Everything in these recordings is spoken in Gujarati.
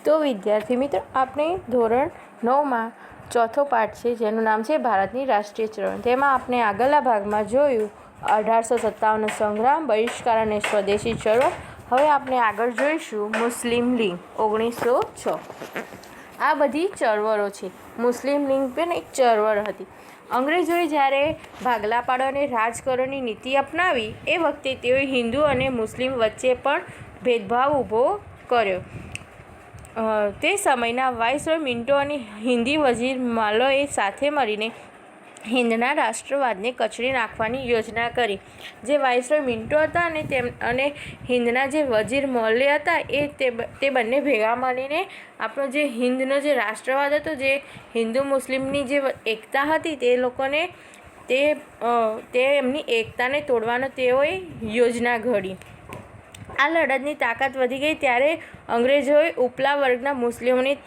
તો વિદ્યાર્થી મિત્રો, આપણે ધોરણ 9માં ચોથો પાઠ છે જેનું નામ છે ભારતની રાષ્ટ્રીય ચળવળ. તેમાં આપણે આગળના ભાગમાં જોયું 1857નો સંગ્રામ, બહિષ્કાર અને સ્વદેશી ચળવળ. હવે આપણે આગળ જોઈશું મુસ્લિમ લીગ 1906. આ બધી ચળવળો છે. મુસ્લિમ લીગ પણ એક ચળવળ હતી. અંગ્રેજોએ જ્યારે ભાગલા પાડો અને રાજ કરોની નીતિ અપનાવી એ વખતે તેઓએ હિન્દુ અને મુસ્લિમ વચ્ચે પણ ભેદભાવ ઊભો કર્યો. તે સમયના વાઇસરોય મિન્ટો અને હિન્દી વજીર માલોએ સાથે મળીને હિન્દના રાષ્ટ્રવાદને કચડી નાખવાની યોજના કરી. જે વાઇસરોય મિન્ટો હતા અને હિન્દના જે વજીર મોલ્લે હતા તે બંને ભેગા મળીને આપણો જે હિન્દનો જે રાષ્ટ્રવાદ હતો, જે હિન્દુ મુસ્લિમની જે એકતા હતી, તે લોકોને તે એમની એકતાને તોડવાનો તેઓએ યોજના ઘડી. આ લડતની તાકાત વધી ગઈ ત્યારે અંગ્રેજોએ ઉપલા વર્ગના મુસ્લિમોની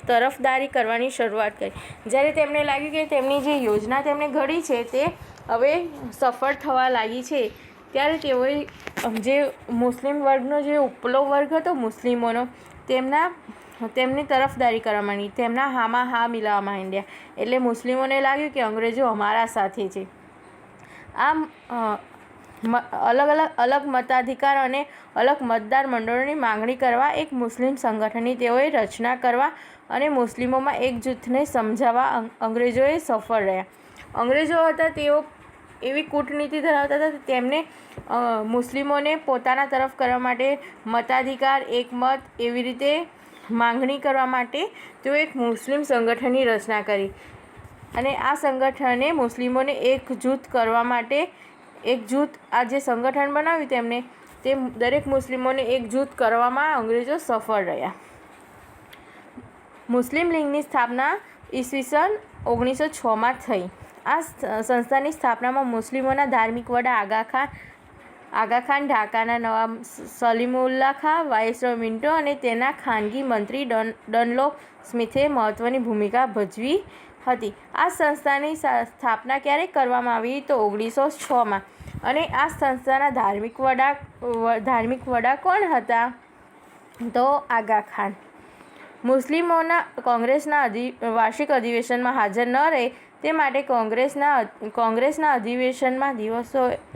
તરફદારી કરવાની શરૂઆત કરી. જ્યારે તેમને લાગ્યું કે તેમની જે યોજના તેમણે ઘડી છે તે હવે સફળ થવા લાગી છે, ત્યારે તેઓએ જે મુસ્લિમ વર્ગનો જે ઉપલો વર્ગ હતો મુસ્લિમોનો, તેમની તરફદારી કરવા માંડી. તેમના હામાં હા મિલાવવા માંડ્યા. એટલે મુસ્લિમોને લાગ્યું કે અંગ્રેજો અમારા સાથે છે. આમ અલગ મતાધિકાર અને અલગ મતદાર મંડળોની માંગણી કરવા એક મુસ્લિમ સંગઠનની તેઓએ રચના કરવા અને મુસ્લિમોમાં એક જૂથને સમજાવવા અંગ્રેજોએ સફળ રહ્યા. અંગ્રેજો હતા તેઓ એવી કૂટનીતિ ધરાવતા હતા કે તેમને મુસ્લિમોને પોતાના તરફ કરવા માટે મતાધિકાર, એકમત એવી રીતે માંગણી કરવા માટે તેઓ એક મુસ્લિમ સંગઠનની રચના કરી. અને આ સંગઠને મુસ્લિમોને એક જૂથ કરવા માટે આ જે સંગઠન બનાવ્યું તેમણે, તે દરેક મુસ્લિમોને એક જૂથ કરવામાં અંગ્રેજો સફળ રહ્યા. મુસ્લિમ લીગની સ્થાપના ઈસવીસન 1906માં થઈ. આ સંસ્થાની સ્થાપનામાં મુસ્લિમોના ધાર્મિક વડા આગાખાન, ઢાકાના નવાબ સલીમુલ્લાહ ખાં, વાઇસરોય મિન્ટો અને તેના ખાનગી મંત્રી ડનલોપ સ્મિથે મહત્વની ભૂમિકા ભજવી હતી. આ સંસ્થાની સ્થાપના ક્યારે કરવામાં આવી? તો 1906માં. અને આ સંસ્થાના ધાર્મિક વડા કોણ હતા? તો આગા ખાન. મુસ્લિમોના કોંગ્રેસના વાર્ષિક અધિવેશનમાં હાજર ન રહે તે માટે કોંગ્રેસના અધિવેશનના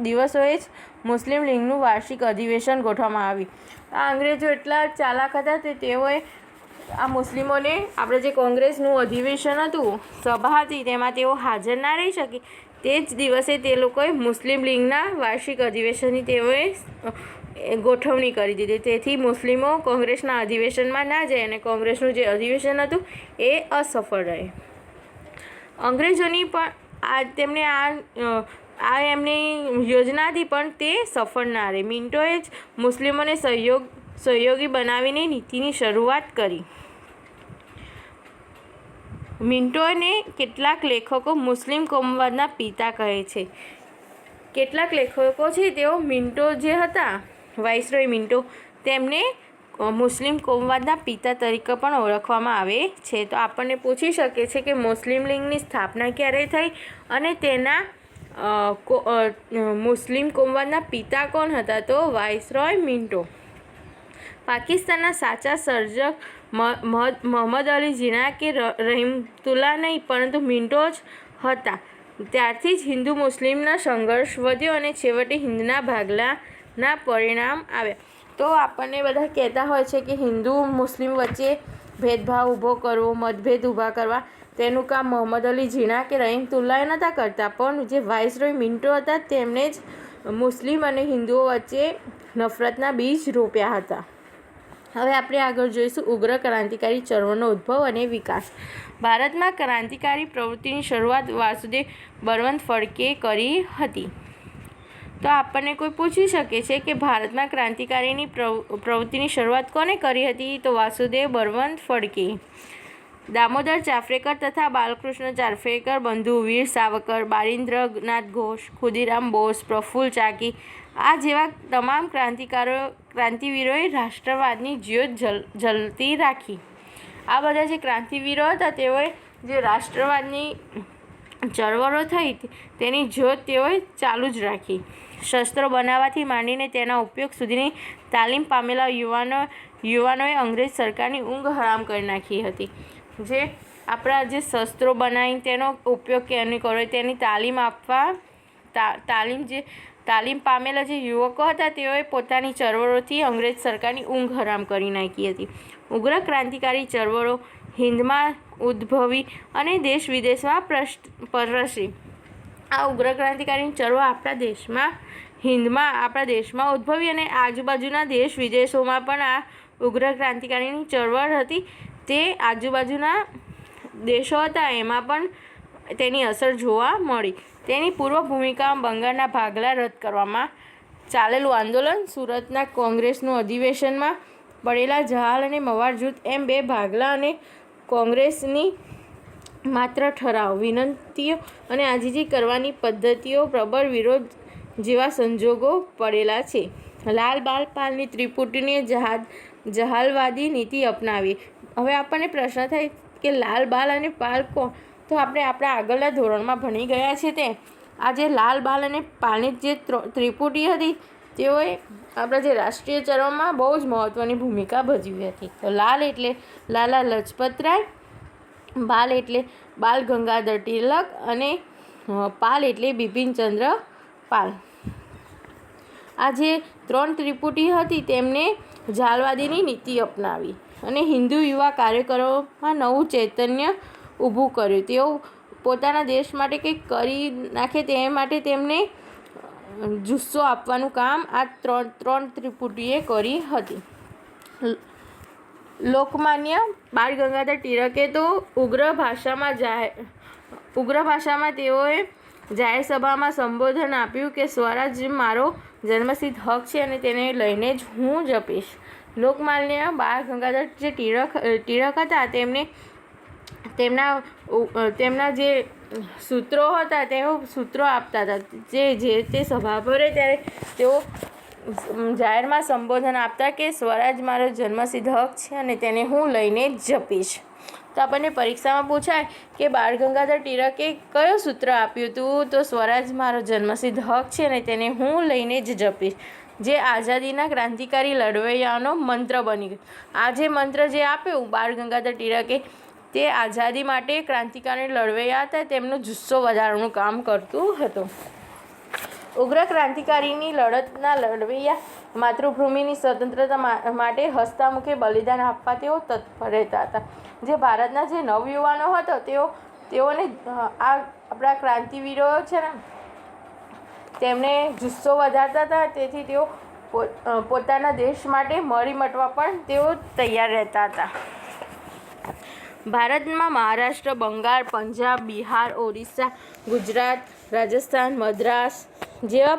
દિવસોએ જ મુસ્લિમ લીગનું વાર્ષિક અધિવેશન ગોઠવવામાં આવ્યું. આ અંગ્રેજો એટલા ચાલાક હતા કે તેઓએ આ મુસ્લિમોને, આપણે જે કોંગ્રેસનું અધિવેશન હતું, સભા હતી, તેમાં તેઓ હાજર ના રહી શકે, તે જ દિવસે તે લોકોએ મુસ્લિમ લીગના વાર્ષિક અધિવેશનની તેઓએ ગોઠવણી કરી દીધી. તેથી મુસ્લિમો કોંગ્રેસના અધિવેશનમાં ના જાય અને કોંગ્રેસનું જે અધિવેશન હતું એ અસફળ રહે. અંગ્રેજોની પણ એમની યોજના હતી પણ તે સફળ ના રહી. મિન્ટોએ જ મુસ્લિમોને સહયોગી બનાવીને નીતિની શરૂઆત કરી. મિન્ટોને કેટલાક લેખકો મુસ્લિમ કોમવાદના પિતા કહે છે. કેટલાક લેખકો છે તેઓ મિન્ટો જે હતા, વાઇસરોય મિન્ટો, તેમને મુસ્લિમ કોમવાદના પિતા તરીકે પણ ઓળખવામાં આવે છે. તો આપણને પૂછી શકે છે કે મુસ્લિમ લીગની સ્થાપના ક્યારે થઈ અને તેના મુસ્લિમ કોમવાદના પિતા કોણ હતા? તો વાઇસરોય મિન્ટો. પાકિસ્તાનના સાચા સર્જક મોહમ્મદ અલી જીના કે રહીમતુલ્લાહ નહીં, પરંતુ મિન્ટો જ હતા. ત્યારથી જ હિન્દુ મુસ્લિમનો સંઘર્ષ વધ્યો અને છેવટે હિન્દના ભાગલાના પરિણામ આવ્યા. તો આપણને બધા કહેતા હોય છે કે હિન્દુ મુસ્લિમ વચ્ચે ભેદભાવ ઊભો કરવો, મતભેદ ઊભા કરવા, તેનું કામ મોહમ્મદ અલી જીના કે રહીમતુલ્લાહ નહોતા કરતા, પણ જે વાઇસરોય મિન્ટો હતા તેમણે જ મુસ્લિમ અને હિન્દુઓ વચ્ચે નફરતના બીજ રોપ્યા હતા. હવે આપણે આગળ જોઈશું ઉગ્ર ક્રાંતિકારી ચળવળનો ઉદ્ભવ અને વિકાસ. ભારતમાં ક્રાંતિકારી પ્રવૃત્તિની શરૂઆત વાસુદેવ બળવંત ફડકે કરી હતી. તો આપણને કોઈ પૂછી શકે છે કે ભારતમાં ક્રાંતિકારીની પ્રવૃત્તિની શરૂઆત કોને કરી હતી? તો વાસુદેવ બળવંત ફડકે. દામોદર ચાફરેકર તથા બાલકૃષ્ણ ચાફરેકર બંધુ, વીર સાવરકર, બારિન્દ્રનાથ ઘોષ, ખુદીરામ બોઝ, પ્રફુલ્લ ચાકી, આ જેવા તમામ ક્રાંતિવીરોએ રાષ્ટ્રવાદની જ્યોત જલતી રાખી. આ બધા જે ક્રાંતિવીરો હતા તેઓએ જે રાષ્ટ્રવાદની ચળવળો થઈ તેની જ્યોત તેઓએ ચાલુ જ રાખી. શસ્ત્રો બનાવવાથી માંડીને તેના ઉપયોગ સુધીની તાલીમ પામેલા યુવાનો યુવાનોએ અંગ્રેજ સરકારની ઊંઘ હરામ કરી નાખી હતી. જે આપણા જે શસ્ત્રો બનાવી તેનો ઉપયોગ કેની કરો તેની તાલીમ આપવા તાલીમ પામેલા જે યુવકો હતા તેઓએ પોતાની ચળવળોથી અંગ્રેજ સરકારની ઊંઘ હરામ કરી નાખી હતી. ઉગ્ર ક્રાંતિકારી ચળવળો હિન્દમાં ઉદ્ભવી અને દેશ વિદેશમાં પ્રસરી. આ ઉગ્ર ક્રાંતિકારી ચળવળ આપણા દેશમાં ઉદ્ભવી અને આજુબાજુના દેશ વિદેશોમાં પણ આ ઉગ્ર ક્રાંતિકારીની ચળવળ હતી. તે આજુબાજુના દેશો હતા એમાં પણ તેની અસર જોવા મળી. તેની પૂર્વ ભૂમિકામાં બંગાળના ભાગલા રદ કરવામાં ચાલેલું આંદોલન, સુરતના કોંગ્રેસનું અધિવેશનમાં પડેલા જહાલ અને મવાર જૂથ એમ બે ભાગલા અને કોંગ્રેસની માત્ર ઠરાવ, વિનંતીઓ અને આજીજી કરવાની પદ્ધતિઓ પ્રબળ વિરોધ જેવા સંજોગો પડેલા છે. લાલ બાલ પાલની ત્રિપુટીને જહાલવાદી નીતિ અપનાવી. હવે આપણને પ્રશ્ન થાય કે લાલ બાલ અને પાલ કોણ? તો આપણે આપણા આગળના ધોરણમાં ભણી ગયા છે તે આ જે લાલ બાલ અને પાલની જે ત્રિપુટી હતી તેઓએ આપણા જે રાષ્ટ્રીય ચળવળમાં બહુ જ મહત્ત્વની ભૂમિકા ભજવી હતી. તો લાલ એટલે લાલા લજપતરાય, બાલ એટલે બાલ ગંગાધર તિલક અને પાલ એટલે બિપિનચંદ્ર પાલ. આ જે ત્રણ ત્રિપુટી હતી તેમને જાલવાદીની નીતિ અપનાવી અને હિન્દુ યુવા કાર્યકરોમાં નવું ચૈતન્ય ઊભું કર્યું. તેઓ પોતાના દેશ માટે કંઈક કરી નાખે તે માટે તેમને જુસ્સો આપવાનું કામ આ ત્રણ ત્રિપુટીએ કરી હતી. લોકમાન્ય બાળ ગંગાધર તિલકે તો ઉગ્ર ભાષામાં તેઓએ જાહેર સભામાં સંબોધન આપ્યું કે સ્વરાજ મારો જન્મસિદ્ધ હક છે અને તેને લઈને જ હું જપીશ. લોકમાન્ય બાળ ગંગાધર જે તિલક હતા તેમના જે સૂત્રો હતા તેઓ સૂત્રો આપતા હતા. તે સભા ભરે ત્યારે તેઓ જાહેરમાં સંબોધન આપતા કે સ્વરાજ મારો જન્મસિદ્ધ હક છે અને તેને હું લઈને જ જપીશ. તો આપણને પરીક્ષામાં પૂછાય કે બાળ ગંગાધર તિલકે કયો સૂત્ર આપ્યું હતું? તો સ્વરાજ મારો જન્મસિદ્ધ હક છે અને તેને હું લઈને જ જપીશ, જે આઝાદીના ક્રાંતિકારી લડવૈયાનો મંત્ર બની ગયો. આ જે મંત્ર જે આપ્યું બાળ ગંગાધર તિલકે તે આઝાદી માટે ક્રાંતિકારી લડવૈયા હતા તેમનો જુસ્સો વધારવાનું કામ કરતું હતું. ઉગ્ર ક્રાંતિકારીની લડતના લડવૈયા માતૃભૂમિની સ્વતંત્રતા માટે હસતા મુખે બલિદાન આપવા તેઓ તત્પર રહેતા હતા. જે ભારતના જે નવયુવાનો હતો તેઓને આ આપણા ક્રાંતિવીરો છે ને તેમને જુસ્સો વધારતા હતા. તેથી તેઓ પોતાના દેશ માટે મરી મટવા પણ તેઓ તૈયાર રહેતા હતા. ભારતમાં મહારાષ્ટ્ર, બંગાળ, પંજાબ, બિહાર, ઓરિસ્સા, ગુજરાત, રાજસ્થાન, મદ્રાસ જેવા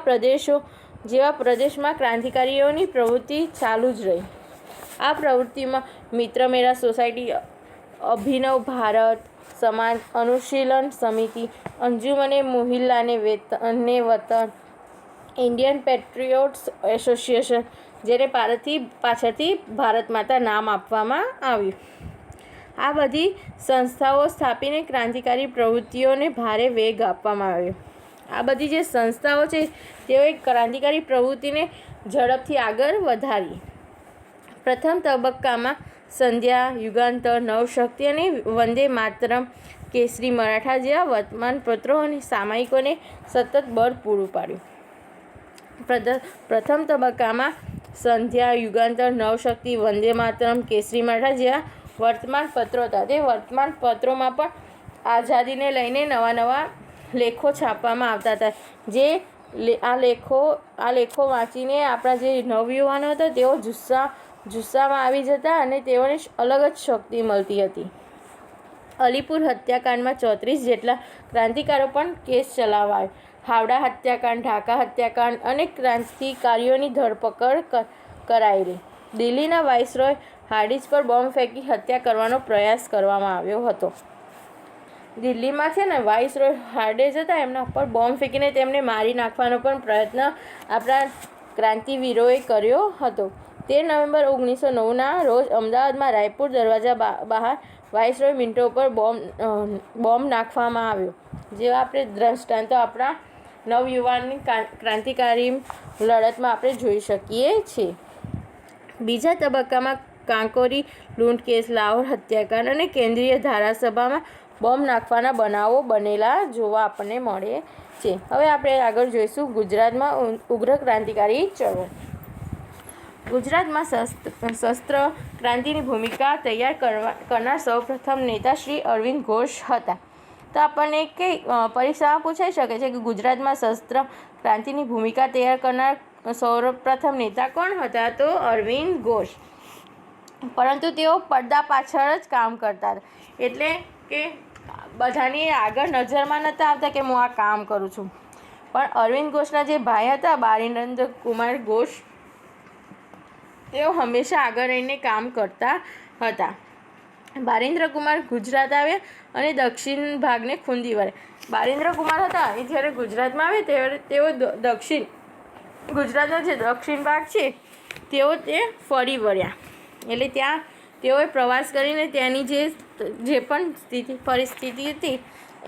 પ્રદેશમાં ક્રાંતિકારીઓની પ્રવૃત્તિ ચાલુ જ રહી. આ પ્રવૃત્તિમાં મિત્ર મેળા સોસાયટી, અભિનવ ભારત સમાજ, અનુશીલન સમિતિ, અંજુમને મોહિલ્લાને વતન, ઇન્ડિયન પેટ્રિયોટ્સ એસોસિએશન, જેને પાછળથી ભારત માતા નામ આપવામાં આવ્યું. આ બધી સંસ્થાઓ સ્થાપીને ક્રાંતિકારી પ્રવૃત્તિઓને ભારે વેગ આપવામાં આવ્યો. આ બધી જે સંસ્થાઓ છે તેઓએ ક્રાંતિકારી પ્રવૃત્તિને ઝડપથી આગળ વધારી. પ્રથમ તબક્કામાં સંધ્યા, યુગાંતર, નવશક્તિ અને વંદે માતરમ, કેસરી મરાઠા જેવા વર્તમાનપત્રો અને સામયિકોને સતત બળ પૂરું પાડ્યું. પ્રથમ તબક્કામાં સંધ્યા, યુગાંતર, નવશક્તિ, વંદે માતરમ, કેસરી મરાઠા જેવા વર્તમાનપત્રો હતા. તે વર્તમાનપત્રોમાં પણ આઝાદીને લઈને નવા લેખો છાપવામાં આવતા હતા. આ લેખો વાંચીને આપણા જે નવયુવાનો હતા તેઓ જુસ્સામાં આવી જતા અને તેઓને અલગ જ શક્તિ મળતી હતી. અલીપુર હત્યાકાંડમાં 34 જેટલા ક્રાંતિકારો પણ કેસ ચલાવાયો. હાવડા હત્યાકાંડ, ઢાકા હત્યાકાંડ અને ક્રાંતિકારીઓની ધરપકડ કરાયેલી. દિલ્હીના વાઇસરોય હાર્ડિંજ પર બોમ્બ ફેંકી હત્યા કરવાનો પ્રયાસ કરવામાં આવ્યો હતો. દિલ્હીમાં છે ને વાઇસરોય હાર્ડિંજ હતા એમના પર બોમ્બ ફેંકીને તેમને મારી નાખવાનો પણ પ્રયત્ન આપણા ક્રાંતિવીરોએ કર્યો હતો. 13 નવેમ્બર 1909ના રોજ અમદાવાદમાં રાયપુર દરવાજા બહાર વાઇસરોય મિન્ટો પર બોમ્બ નાખવામાં આવ્યો. જેવા આપણે દ્રષ્ટાંતો આપણા નવયુવાનની ક્રાંતિકારી લડતમાં આપણે જોઈ શકીએ છીએ. બીજા તબક્કામાં કાંકોરી લૂંટ કેસ, લાહોર હત્યાકાંડ અને કેન્દ્રીય ધારાસભામાં બોમ્બ નાખવાના બનાવો બનેલા જોવા આપણને મળે છે. હવે આપણે આગળ જોઈશું ગુજરાતમાં ઉગ્ર ક્રાંતિકારી ચળવળ. ગુજરાતમાં શસ્ત્ર ક્રાંતિની ભૂમિકા તૈયાર કરનાર સૌપ્રથમ નેતા શ્રી અરવિંદ ઘોષ હતા. તો આપણને પરીક્ષામાં પૂછાઈ શકે છે કે ગુજરાતમાં શસ્ત્ર ક્રાંતિની ભૂમિકા તૈયાર કરનાર સૌપ્રથમ નેતા કોણ હતા? તો અરવિંદ ઘોષ. પરંતુ તેઓ પડદા પાછળ જ કામ કરતા હતા, એટલે કે બધાની આગળ નજરમાં નહોતા આવતા કે હું આ કામ કરું છું. પણ અરવિંદ ઘોષના જે ભાઈ હતા બારીન્દ્ર કુમાર ઘોષ, તેઓ હંમેશા આગળ રહીને કામ કરતા હતા. બારીન્દ્ર કુમાર ગુજરાત આવ્યા અને દક્ષિણ ભાગને ખૂંદી વળ્યા. બારીન્દ્ર કુમાર હતા એ જ્યારે ગુજરાતમાં આવે ત્યારે તેઓ ગુજરાતનો જે દક્ષિણ ભાગ છે તેઓ તે ફરી વળ્યા. એટલે ત્યાં તેઓએ પ્રવાસ કરીને ત્યાંની જે પણ પરિસ્થિતિ હતી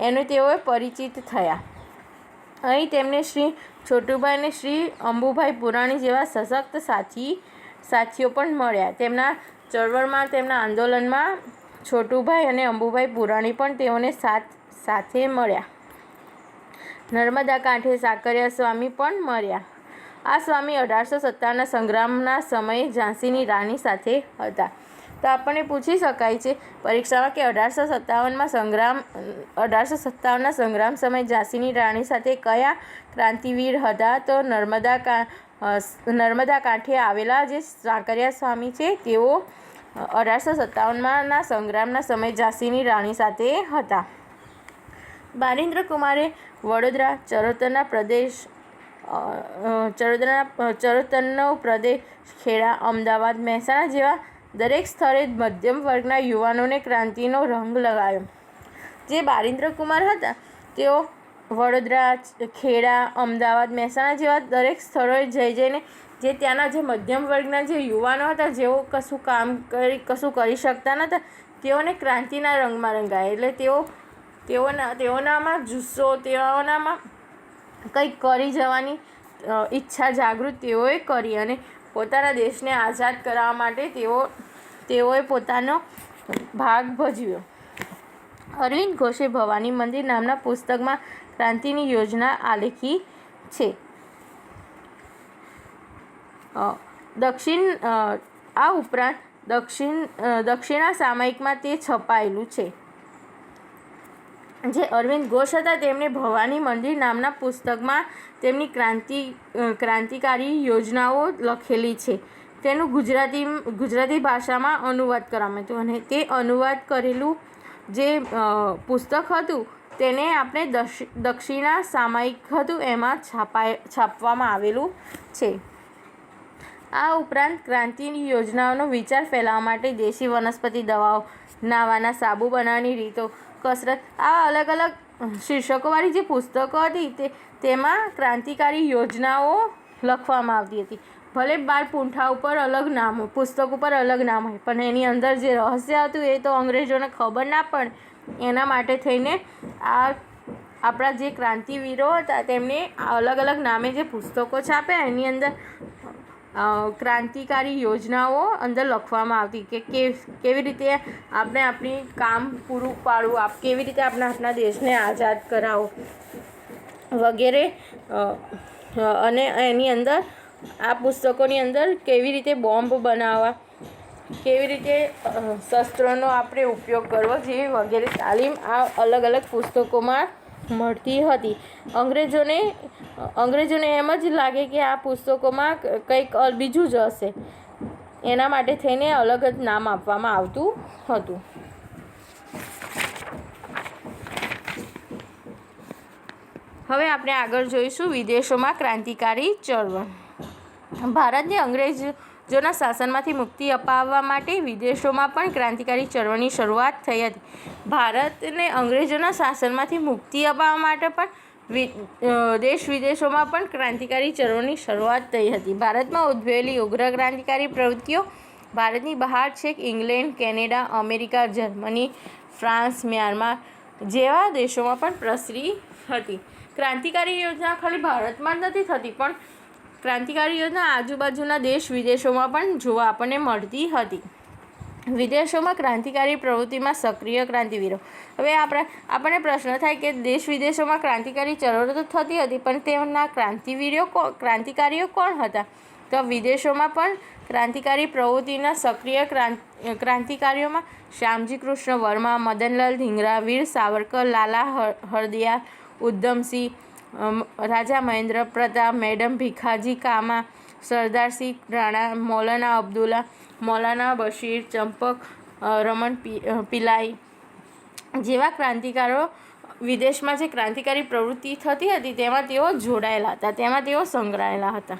એનું તેઓએ પરિચિત થયા. અહીં તેમને શ્રી છોટુભાઈ અને શ્રી અંબુભાઈ પુરાણી જેવા સશક્ત સાથીઓ પણ મળ્યા. તેમના ચળવળમાં, તેમના આંદોલનમાં છોટુભાઈ અને અંબુભાઈ પુરાણી પણ તેઓને સાથે મળ્યા. નર્મદા કાંઠે સાકરિયા સ્વામી પણ મળ્યા. આ સ્વામી 1857ના સંગ્રામના સમયે ઝાંસીની રાણી સાથે હતા. તો આપણને પૂછી શકાય છે પરીક્ષામાં કે 1857ના સંગ્રામ સમયે ઝાંસીની રાણી સાથે કયા ક્રાંતિવીર હતા? તો નર્મદા કાંઠે આવેલા જે સાકરિયા સ્વામી છે તેઓ 1857ના સંગ્રામના સમયે ઝાંસીની રાણી સાથે હતા. બારીન્દ્ર કુમારે વડોદરા, ચરોતરનો પ્રદેશ, ખેડા, અમદાવાદ, મહેસાણા જેવા દરેક સ્થળે મધ્યમ વર્ગના યુવાનોને ક્રાંતિનો રંગ લગાવ્યો. જે બારીન્દ્ર કુમાર હતા તેઓ વડોદરા, ખેડા, અમદાવાદ, મહેસાણા જેવા દરેક સ્થળોએ જઈને જે ત્યાંના જે મધ્યમ વર્ગના જે યુવાનો હતા, જેઓ કશું કરી શકતા નહોતા, તેઓને ક્રાંતિના રંગમાં રંગાય. એટલે તેઓનામાં જુસ્સો, તેઓનામાં કંઈક કરી જવાની ઈચ્છા જાગૃત તેઓએ કરી અને પોતાના દેશને આઝાદ કરાવવા માટે તેઓએ પોતાનો ભાગ ભજવ્યો. અરવિંદ ઘોષે ભવાની મંદિર નામના પુસ્તકમાં ક્રાંતિની યોજના આલેખી છે. આ ઉપરાંત દક્ષિણા સામયિકમાં તે છપાયેલું છે. જે અરવિંદ ઘોષ હતા તેમણે ભવાની મંદિર નામના પુસ્તકમાં તેમની ક્રાંતિકારી યોજનાઓ લખેલી છે. તેનું ગુજરાતી ભાષામાં અનુવાદ કરવામાં હતું અને તે અનુવાદ કરેલું જે પુસ્તક હતું તેને આપણે દક્ષિણા સામયિક હતું એમાં છાપવામાં આવેલું છે. આ ઉપરાંત ક્રાંતિની યોજનાઓનો વિચાર ફેલાવવા માટે દેશી વનસ્પતિ દવાઓ, નાવાના સાબુ બનાવવાની રીતો, કસરત, આ અલગ અલગ શીર્ષકોવાળી જે પુસ્તકો હતી તેમાં ક્રાંતિકારી યોજનાઓ લખવામાં આવતી હતી. ભલે 12 પૂંઠા ઉપર અલગ નામ હોય, પુસ્તક ઉપર અલગ નામ હોય, પણ એની અંદર જે રહસ્ય હતું એ તો અંગ્રેજોને ખબર ના પડે. એના માટે થઈને આપણા જે ક્રાંતિવીરો હતા તેમને અલગ અલગ નામે જે પુસ્તકો છાપ્યા એની અંદર ક્રાંતિકારી યોજનાઓ અંદર લખવામાં આવતી કે કેવી રીતે આપણે આપણી કામ પૂરું પાડવું, કેવી રીતે આપણે આપણા દેશને આઝાદ કરાવો વગેરે. અને એની અંદર આ પુસ્તકોની અંદર કેવી રીતે બોમ્બ બનાવવા, કેવી રીતે શસ્ત્રોનો આપણે ઉપયોગ કરવો જેવી વગેરે તાલીમ આ અલગ અલગ પુસ્તકોમાં મળતી હતી. અંગ્રેજોને એમ જ લાગે કે આ પુસ્તકોમાં કંઈક બીજું જ હશે, એના માટે થઈને અલગ જ નામ આપવામાં આવતું હતું. હવે આપણે આગળ જોઈશું વિદેશોમાં ક્રાંતિકારી ચળવળ. ભારતને અંગ્રેજોના શાસનમાંથી મુક્તિ અપાવવા માટે વિદેશોમાં પણ ક્રાંતિકારી ચળવળની શરૂઆત થઈ હતી. ભારતને અંગ્રેજોના શાસનમાંથી મુક્તિ અપાવવા માટે પણ દેશ વિદેશોમાં પણ ક્રાંતિકારી ચળવળની શરૂઆત થઈ હતી. ભારતમાં ઉદ્ભવેલી ઉગ્ર ક્રાંતિકારી પ્રવૃત્તિઓ ભારતની બહાર છેક England, Canada, America, Germany, France, Myanmar જેવા દેશોમાં પણ પ્રસરી હતી. ક્રાંતિકારી યોજના ખાલી ભારતમાં જ નથી થતી, પણ ક્રાંતિકારી યોજના આજુબાજુના દેશ વિદેશોમાં પણ જોવા આપણને મળતી હતી. વિદેશોમાં ક્રાંતિકારી પ્રવૃત્તિમાં સક્રિય ક્રાંતિવીરો. હવે આપણને પ્રશ્ન થાય કે દેશ વિદેશોમાં ક્રાંતિકારી ચળવળો તો થતી હતી, પણ તેમના ક્રાંતિકારીઓ કોણ હતા? તો વિદેશોમાં પણ ક્રાંતિકારી પ્રવૃત્તિના સક્રિય ક્રાંતિકારીઓમાં શ્યામજી કૃષ્ણ વર્મા, મદનલાલ ધીંગરા, વીર સાવરકર, લાલા હરદયાલ, ઉધમસિંહ, રાજા મહેન્દ્ર પ્રતાપ, મેડમ ભીખાજી કામા, સરદારસિંહ રાણા, મૌલાના અબ્દુલ્લા, મૌલાના બશીર, ચંપક રમણ પિલાઈ જેવા ક્રાંતિકારો વિદેશમાં જે ક્રાંતિકારી પ્રવૃત્તિ થતી હતી તેમાં તેઓ જોડાયેલા હતા, તેમાં તેઓ સંકળાયેલા હતા.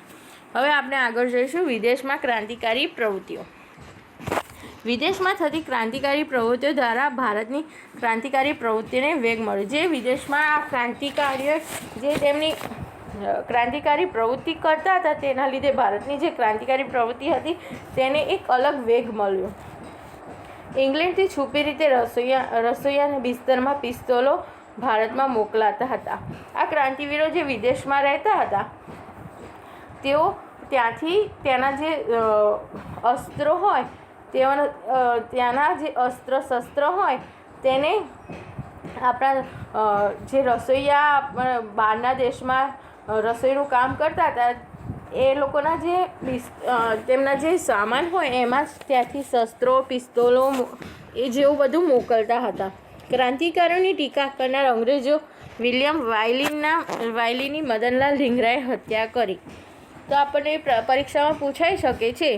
હવે આપણે આગળ જઈશું વિદેશમાં ક્રાંતિકારી પ્રવૃત્તિઓ. વિદેશમાં થતી ક્રાંતિકારી પ્રવૃત્તિઓ દ્વારા ભારતની ક્રાંતિકારી પ્રવૃત્તિને વેગ મળ્યો. જે વિદેશમાં આ ક્રાંતિકારીઓ જે તેમની ક્રાંતિકારી પ્રવૃત્તિ કરતા હતા તેના લીધે ભારતની જે ક્રાંતિકારી પ્રવૃત્તિ હતી તેને એક અલગ વેગ મળ્યો. ઇંગ્લેન્ડથી છુપી રીતે રસોઈયાના બિસ્તરમાં પિસ્તોલો ભારતમાં મોકલાતા હતા. આ ક્રાંતિવીરો જે વિદેશમાં રહેતા હતા તેઓ ત્યાંથી ત્યાંના જે અસ્ત્રો હોય ત્યાંના જે શસ્ત્ર હોય તેને આપણા જે રસોઈયા બહારના દેશમાં રસોઈનું કામ કરતા હતા એ લોકોના જે તેમના જે સામાન હોય એમાં જ ત્યાંથી શસ્ત્રો, પિસ્તોલો એ જેવું બધું મોકલતા હતા. ક્રાંતિકારીઓની ટીકા કરનાર અંગ્રેજો વિલિયમ વાયલીની મદનલાલ ધીંગરાએ હત્યા કરી. તો આપણને પરીક્ષામાં પૂછાઈ શકે છે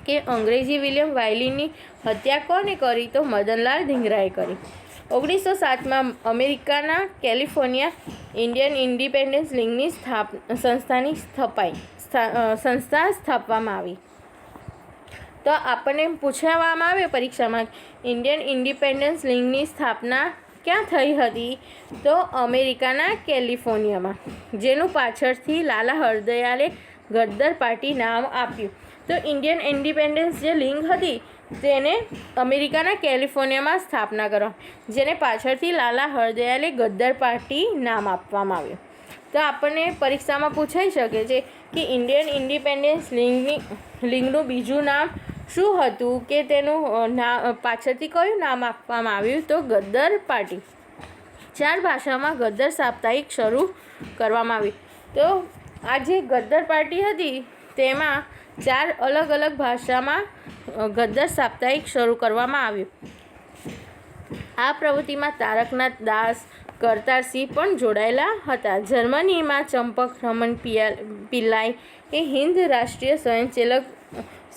કે અંગ્રેજી વિલિયમ વાયલીની હત્યા કોને કરી? તો મદનલાલ ધીંગરાએ કરી. 1907માં અમેરિકાના કેલિફોર્નિયા ઇન્ડિયન ઇન્ડિપેન્ડન્સ લીગની સંસ્થા સ્થાપવામાં આવી. તો આપણને પૂછવામાં આવે પરીક્ષામાં ઇન્ડિયન ઇન્ડિપેન્ડન્સ લીગની સ્થાપના ક્યાં થઈ હતી? તો અમેરિકાના કેલિફોર્નિયામાં, જેનું પાછળથી લાલા હરદયાલે ગદ્દર પાર્ટી નામ આપ્યું. તો ઇન્ડિયન ઇન્ડિપેન્ડન્સ જે લીગ હતી તેને અમેરિકાના કેલિફોર્નિયામાં સ્થાપના કરવા, જેને પાછળથી લાલા હરદયાલે ગદ્દર પાર્ટી નામ આપવામાં આવ્યું. તો આપણને પરીક્ષામાં પૂછાઈ શકે છે કે ઇન્ડિયન ઇન્ડિપેન્ડન્સ લીગનું બીજું નામ શું હતું કે તેનું પાછળથી કયું નામ આપવામાં આવ્યું? તો ગદ્દર પાર્ટી. 4 ભાષામાં ગદ્દર સાપ્તાહિક શરૂ કરવામાં આવી. તો આ જે ગદ્દર પાર્ટી હતી તેમાં 4 અલગ અલગ ભાષામાં ગદ્દર સાપ્તાહિક શરૂ કરવામાં આવ્યું. આ પ્રવૃત્તિમાં તારકનાથ દાસ, કરતારસિંહ પણ જોડાયેલા હતા. જર્મનીમાં ચંપક રમણ પિલ્લાઈ એ હિન્દ રાષ્ટ્રીય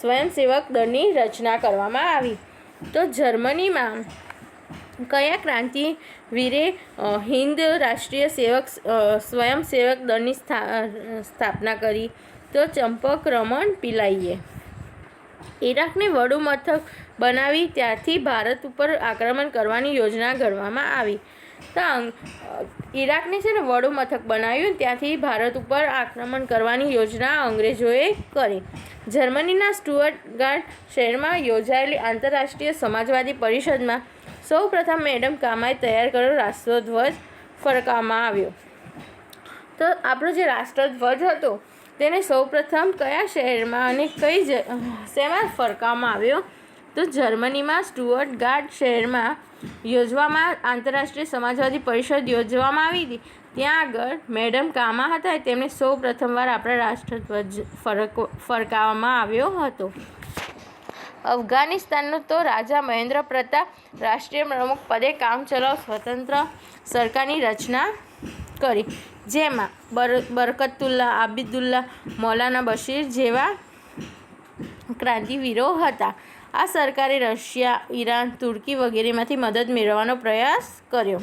સ્વયંસેવક દળની રચના કરવામાં આવી. તો જર્મનીમાં કયા ક્રાંતિવીરે હિન્દ રાષ્ટ્રીય સ્વયંસેવક દળની સ્થાપના કરી? તો ચંપક રમણ પિલાઈએ. ઈરાકને વડું મથક બનાવી ત્યારથી ભારત ઉપર આક્રમણ કરવાની યોજના ઘડવામાં આવી. તો ઈરાકને છે ને વડું મથક બનાવ્યું ત્યાંથી ભારત ઉપર આક્રમણ કરવાની યોજના અંગ્રેજોએ કરી. જર્મનીના સ્ટુઅર્ટગાર્ટ શહેરમાં યોજાયેલી આંતરરાષ્ટ્રીય સમાજવાદી પરિષદમાં સૌપ્રથમ મેડમ કામાએ તૈયાર કરેલો રાષ્ટ્રધ્વજ ફરકાવવામાં આવ્યો. તો આપણો જે રાષ્ટ્રધ્વજ હતો તેને સૌપ્રથમ કયા શહેરમાં અને શેમાં ફરકાવવામાં આવ્યો? તો જર્મનીમાં સ્ટુઅર્ટગાર્ટ શહેરમાં આંતરરાષ્ટ્રીય સમાજવાદી પરિષદ યોજવામાં આવી હતી. ત્યાં આગળ મેડમ કામા હતા, તેમને સૌ પ્રથમવાર આપણા રાષ્ટ્રધ્વજ ફરકાવવામાં આવ્યો હતો. અફઘાનિસ્તાનનો તો રાજા મહેન્દ્ર પ્રતાપ રાષ્ટ્રીય પ્રમુખ પદે કામચલાઉ સ્વતંત્ર સરકારની રચના કરી, જેમાં બરકતુલ્લા, આબિદુલ્લા, મૌલાના બશીર જેવા ક્રાંતિવીરો હતા. આ સરકારે રશિયા, ઈરાન, તુર્કી વગેરેમાંથી મદદ મેળવવાનો પ્રયાસ કર્યો.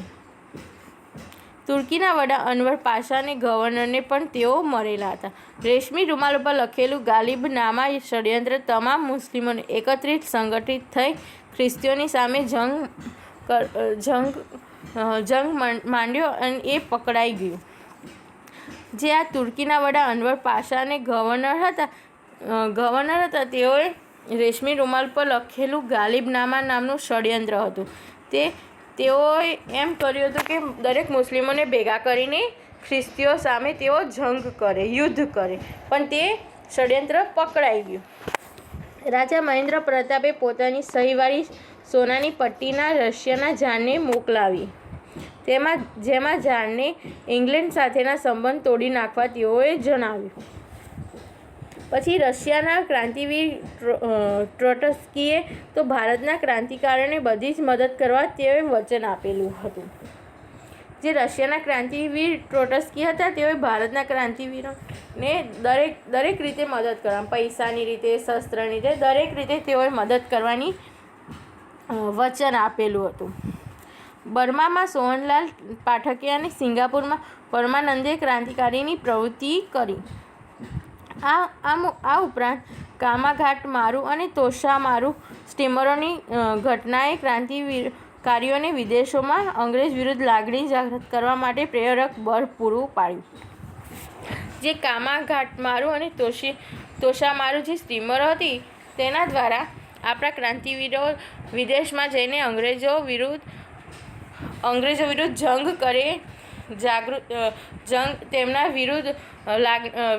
તુર્કીના વડા અનવર પાશાને ગવર્નરને પણ તેઓ મળેલા હતા. રેશમી રૂમાલ ઉપર લખેલું ગાલિબનામા ષડયંત્ર તમામ મુસ્લિમોને એકત્રિત સંગઠિત થઈ ખ્રિસ્તીઓની સામે જંગ માંડ્યો અને એ પકડાઈ ગયું. જે આ તુર્કીના વડા અનવર પાશાને ગવર્નર હતા તેઓએ રેશમી રૂમાલ પર લખેલું ગાલિબનામા નામનું ષડયંત્ર હતું. તેઓએ એમ કર્યું હતું કે દરેક મુસ્લિમોને ભેગા કરીને ખ્રિસ્તીઓ સામે તેઓ યુદ્ધ કરે, પણ તે ષડયંત્ર પકડાઈ ગયું. રાજા મહેન્દ્ર પ્રતાપે પોતાની સહીવાળી સોનાની પટ્ટીના રશિયાના ઝારને મોકલાવી, જેમાં ઝારને ઇંગ્લેન્ડ સાથેના સંબંધ તોડી નાખવા તેઓએ જણાવ્યું. પછી રશિયાના ક્રાંતિવીર ટ્રોટ્સ્કીએ તો ભારતના ક્રાંતિકારીઓને બધી જ મદદ કરવા તેઓએ વચન આપેલું હતું. જે રશિયાના ક્રાંતિવીર ટ્રોટ્સ્કી હતા તેઓએ ભારતના ક્રાંતિવીરોને દરેક રીતે મદદ કરવા, પૈસાની રીતે, શસ્ત્રની રીતે, દરેક રીતે તેઓએ મદદ કરવાની વચન આપેલું હતું. બર્મામાં સોહનલાલ પાઠકે અને સિંગાપુરમાં પરમાનંદે ક્રાંતિકારીની પ્રવૃત્તિ કરી. આ ઉપરાંત કામાઘાટ મારુ અને તોશામારુ સ્ટીમરોની ઘટનાએ ક્રાંતિકારીઓને વિદેશોમાં અંગ્રેજ વિરુદ્ધ લાગણી જાગૃત કરવા માટે પ્રેરક બળ પૂરું પાડ્યું. જે કામાઘાટમારુ અને તોશામારુ જે સ્ટીમરો હતી તેના દ્વારા આપણા ક્રાંતિવીરો વિદેશમાં જઈને અંગ્રેજો વિરુદ્ધ તેમના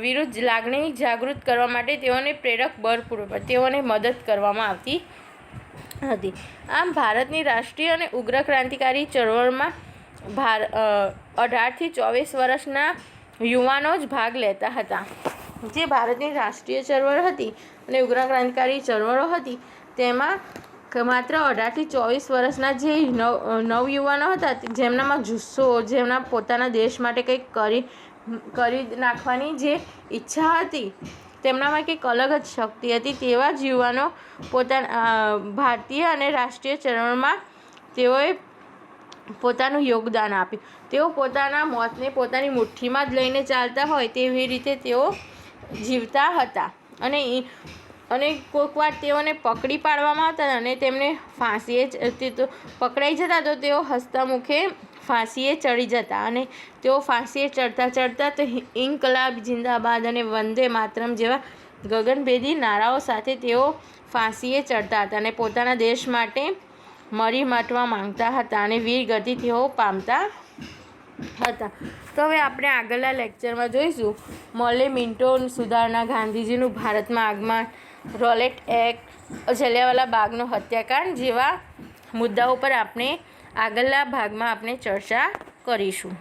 વિરુદ્ધ લાગણી જાગૃત કરવા માટે તેઓને પ્રેરક બળ પૂરું પાડ્યું. તેઓને મદદ કરવામાં આવતી હતી. આમ ભારતની રાષ્ટ્રીય અને ઉગ્ર ક્રાંતિકારી ચળવળમાં 18 થી 24 વર્ષના યુવાનો જ ભાગ લેતા હતા. જે ભારતની રાષ્ટ્રીય ચળવળ હતી અને ઉગ્ર ક્રાંતિકારી ચળવળો હતી તેમાં માત્ર 18 થી 24 વર્ષના જે નવયુવાનો હતા, જેમનામાં જુસ્સો, જેમના પોતાના દેશ માટે કંઈક કરી નાખવાની જે ઈચ્છા હતી, તેમનામાં કંઈક અલગ જ શક્તિ હતી, તેવા જ યુવાનો ભારતીય અને રાષ્ટ્રીય ચળવળમાં તેઓએ પોતાનું યોગદાન આપ્યું. તેઓ પોતાના મોતને પોતાની મુઠ્ઠીમાં જ લઈને ચાલતા હોય તેવી રીતે તેઓ જીવતા હતા. અને કોઈક વાર તેઓને પકડી પાડવામાં આવતા અને તેમને પકડાઈ જતા તો તેઓ હસતા મુખે ફાંસીએ ચડી જતા. અને તેઓ ફાંસીએ ચડતા તો ઇન્કલાબ જિંદાબાદ અને વંદે માતરમ જેવા ગગનભેદી નારાઓ સાથે તેઓ ફાંસીએ ચડતા હતા અને પોતાના દેશ માટે મરી મટવા માંગતા હતા અને વીરગતિ તેઓ પામતા હતા. તો હવે આપણે આગળના લેક્ચરમાં જોઈશું મોલે મિન્ટો સુધારણા, ગાંધીજીનું ભારતમાં આગમન, રોલેટ એક્ટ, જલિયાંવાલા બાગનો હત્યાકાંડ જેવા મુદ્દાઓ પર આપણે આગળના ભાગમાં આપણે ચર્ચા કરીશું.